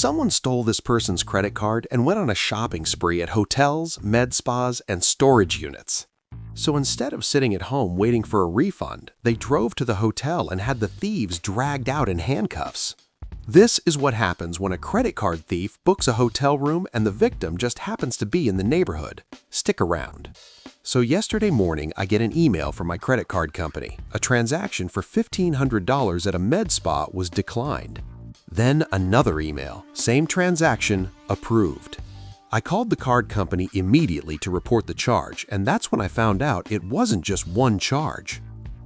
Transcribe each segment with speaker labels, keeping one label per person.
Speaker 1: Someone stole this person's credit card and went on a shopping spree at hotels, med spas, and storage units. So instead of sitting at home waiting for a refund, they drove to the hotel and had the thieves dragged out in handcuffs. This is what happens when a credit card thief books a hotel room and the victim just happens to be in the neighborhood. Stick around. So yesterday morning, I get an email from my credit card company. A transaction for $1,500 at a med spa was declined. Then another email, same transaction, approved. I called the card company immediately to report the charge, and that's when I found out it wasn't just one charge.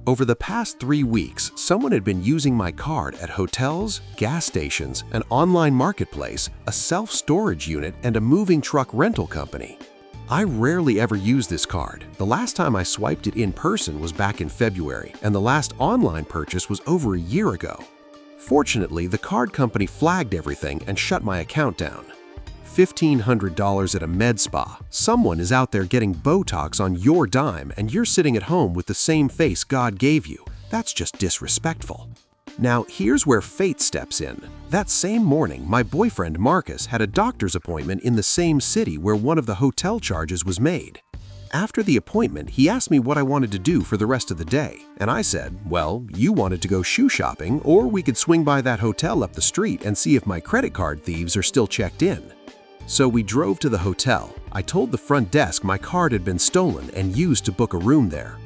Speaker 1: Over the past 3 weeks, someone had been using my card at hotels, gas stations, an online marketplace, a self-storage unit, and a moving truck rental company. I rarely ever use this card. The last time I swiped it in person was back in February, and the last online purchase was over a year ago. Fortunately, the card company flagged everything and shut my account down. $1,500 at a med spa. Someone is out there getting Botox on your dime and you're sitting at home with the same face God gave you. That's just disrespectful. Now, here's where fate steps in. That same morning, my boyfriend Marcus had a doctor's appointment in the same city where one of the hotel charges was made. After the appointment, he asked me what I wanted to do for the rest of the day, and I said, well, you wanted to go shoe shopping, or we could swing by that hotel up the street and see if my credit card thieves are still checked in. So we drove to the hotel. I told the front desk my card had been stolen and used to book a room there.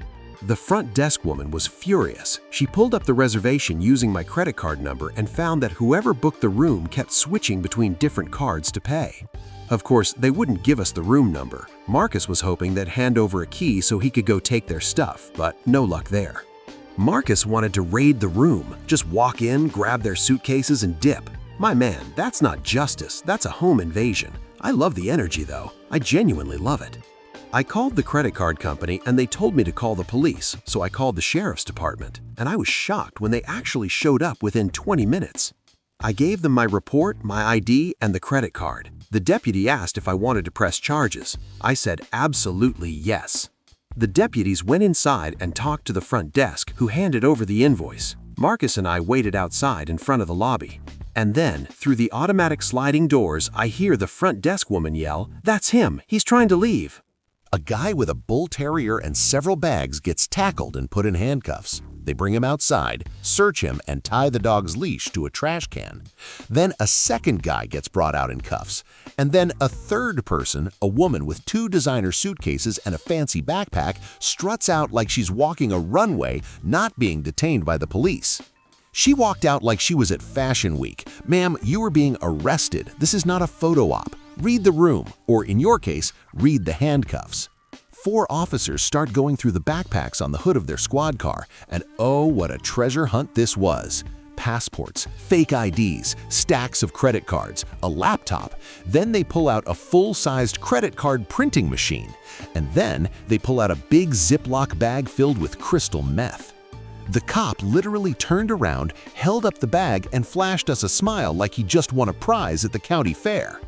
Speaker 1: The front desk woman was furious. She pulled up the reservation using my credit card number and found that whoever booked the room kept switching between different cards to pay. Of course, they wouldn't give us the room number. Marcus was hoping they'd hand over a key so he could go take their stuff, but no luck there. Marcus wanted to raid the room, just walk in, grab their suitcases, and dip. My man, that's not justice, that's a home invasion. I love the energy though, I genuinely love it. I called the credit card company and they told me to call the police, so I called the sheriff's department, and I was shocked when they actually showed up within 20 minutes. I gave them my report, my ID, and the credit card. The deputy asked if I wanted to press charges. I said absolutely yes. The deputies went inside and talked to the front desk, who handed over the invoice. Marcus and I waited outside in front of the lobby. And then, through the automatic sliding doors, I hear the front desk woman yell, "That's him! He's trying to leave!"
Speaker 2: A guy with a bull terrier and several bags gets tackled and put in handcuffs. They bring him outside, search him, and tie the dog's leash to a trash can. Then a second guy gets brought out in cuffs. And then a third person, a woman with 2 designer suitcases and a fancy backpack, struts out like she's walking a runway, not being detained by the police. She walked out like she was at Fashion Week. Ma'am, you are being arrested. This is not a photo op. Read the room, or in your case, read the handcuffs. 4 officers start going through the backpacks on the hood of their squad car, and oh, what a treasure hunt this was. Passports, fake IDs, stacks of credit cards, a laptop. Then they pull out a full-sized credit card printing machine. And then they pull out a big Ziploc bag filled with crystal meth. The cop literally turned around, held up the bag, and flashed us a smile like he just won a prize at the county fair.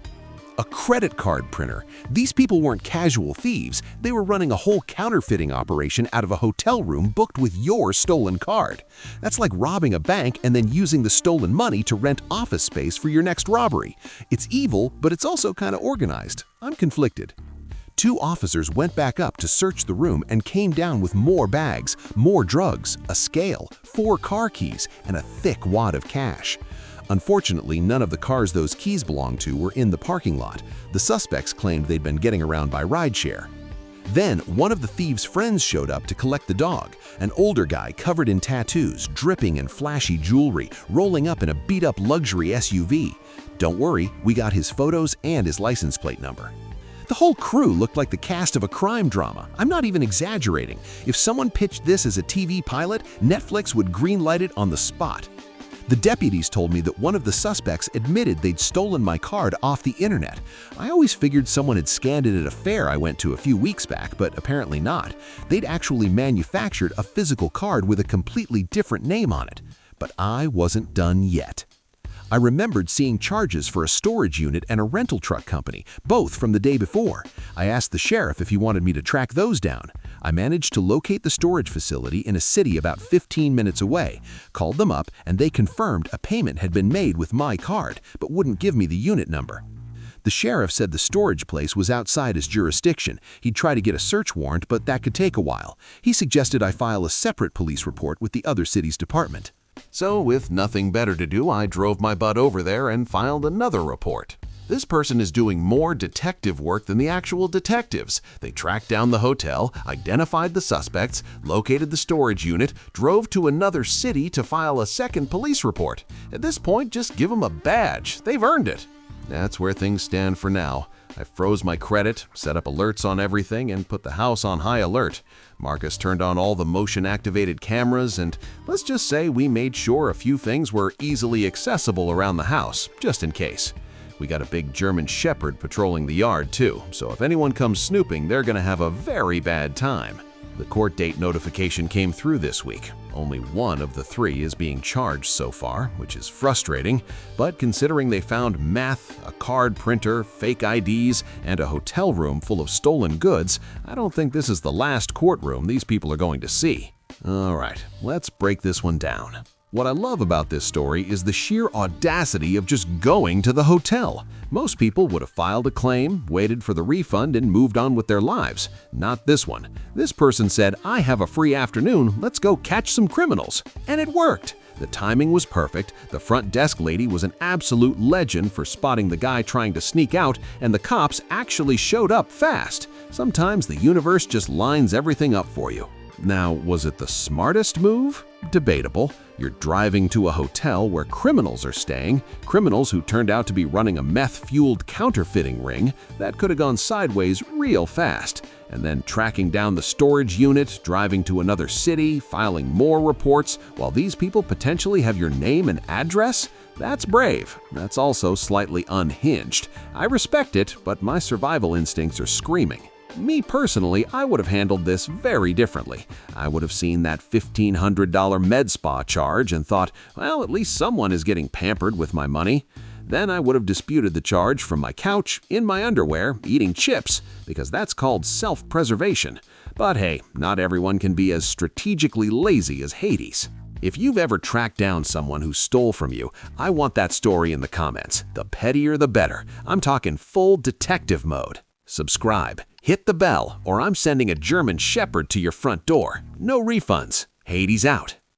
Speaker 2: A credit card printer. These people weren't casual thieves. They were running a whole counterfeiting operation out of a hotel room booked with your stolen card. That's like robbing a bank and then using the stolen money to rent office space for your next robbery. It's evil, but it's also kind of organized. I'm conflicted. 2 officers went back up to search the room and came down with more bags, more drugs, a scale, 4 car keys, and a thick wad of cash. Unfortunately, none of the cars those keys belonged to were in the parking lot. The suspects claimed they'd been getting around by rideshare. Then, one of the thieves' friends showed up to collect the dog, an older guy covered in tattoos, dripping in flashy jewelry, rolling up in a beat-up luxury SUV. Don't worry, we got his photos and his license plate number. The whole crew looked like the cast of a crime drama. I'm not even exaggerating. If someone pitched this as a TV pilot, Netflix would greenlight it on the spot. The deputies told me that one of the suspects admitted they'd stolen my card off the internet. I always figured someone had scanned it at a fair I went to a few weeks back, but apparently not. They'd actually manufactured a physical card with a completely different name on it. But I wasn't done yet. I remembered seeing charges for a storage unit and a rental truck company, both from the day before. I asked the sheriff if he wanted me to track those down. I managed to locate the storage facility in a city about 15 minutes away, called them up, and they confirmed a payment had been made with my card, but wouldn't give me the unit number. The sheriff said the storage place was outside his jurisdiction. He'd try to get a search warrant, but that could take a while. He suggested I file a separate police report with the other city's department.
Speaker 1: So, with nothing better to do, I drove my butt over there and filed another report. This person is doing more detective work than the actual detectives. They tracked down the hotel, identified the suspects, located the storage unit, drove to another city to file a second police report. At this point, just give them a badge. They've earned it. That's where things stand for now. I froze my credit, set up alerts on everything, and put the house on high alert. Marcus turned on all the motion-activated cameras, and let's just say we made sure a few things were easily accessible around the house, just in case. We got a big German shepherd patrolling the yard, too, so if anyone comes snooping, they're gonna have a very bad time. The court date notification came through this week. Only one of the 3 is being charged so far, which is frustrating, but considering they found meth, a card printer, fake IDs, and a hotel room full of stolen goods, I don't think this is the last courtroom these people are going to see. Alright, let's break this one down. What I love about this story is the sheer audacity of just going to the hotel. Most people would have filed a claim, waited for the refund, and moved on with their lives. Not this one. This person said, "I have a free afternoon, let's go catch some criminals." And it worked. The timing was perfect, the front desk lady was an absolute legend for spotting the guy trying to sneak out, and the cops actually showed up fast. Sometimes the universe just lines everything up for you. Now, was it the smartest move? Debatable. You're driving to a hotel where criminals are staying, criminals who turned out to be running a meth-fueled counterfeiting ring that could have gone sideways real fast, and then tracking down the storage unit, driving to another city, filing more reports, while these people potentially have your name and address? That's brave. That's also slightly unhinged. I respect it, but my survival instincts are screaming. Me personally, I would have handled this very differently. I would have seen that $1,500 medspa charge and thought, well, at least someone is getting pampered with my money. Then I would have disputed the charge from my couch, in my underwear, eating chips, because that's called self-preservation. But hey, not everyone can be as strategically lazy as Hades. If you've ever tracked down someone who stole from you, I want that story in the comments. The pettier the better. I'm talking full detective mode. Subscribe, hit the bell, or I'm sending a German shepherd to your front door. No refunds. Hades out.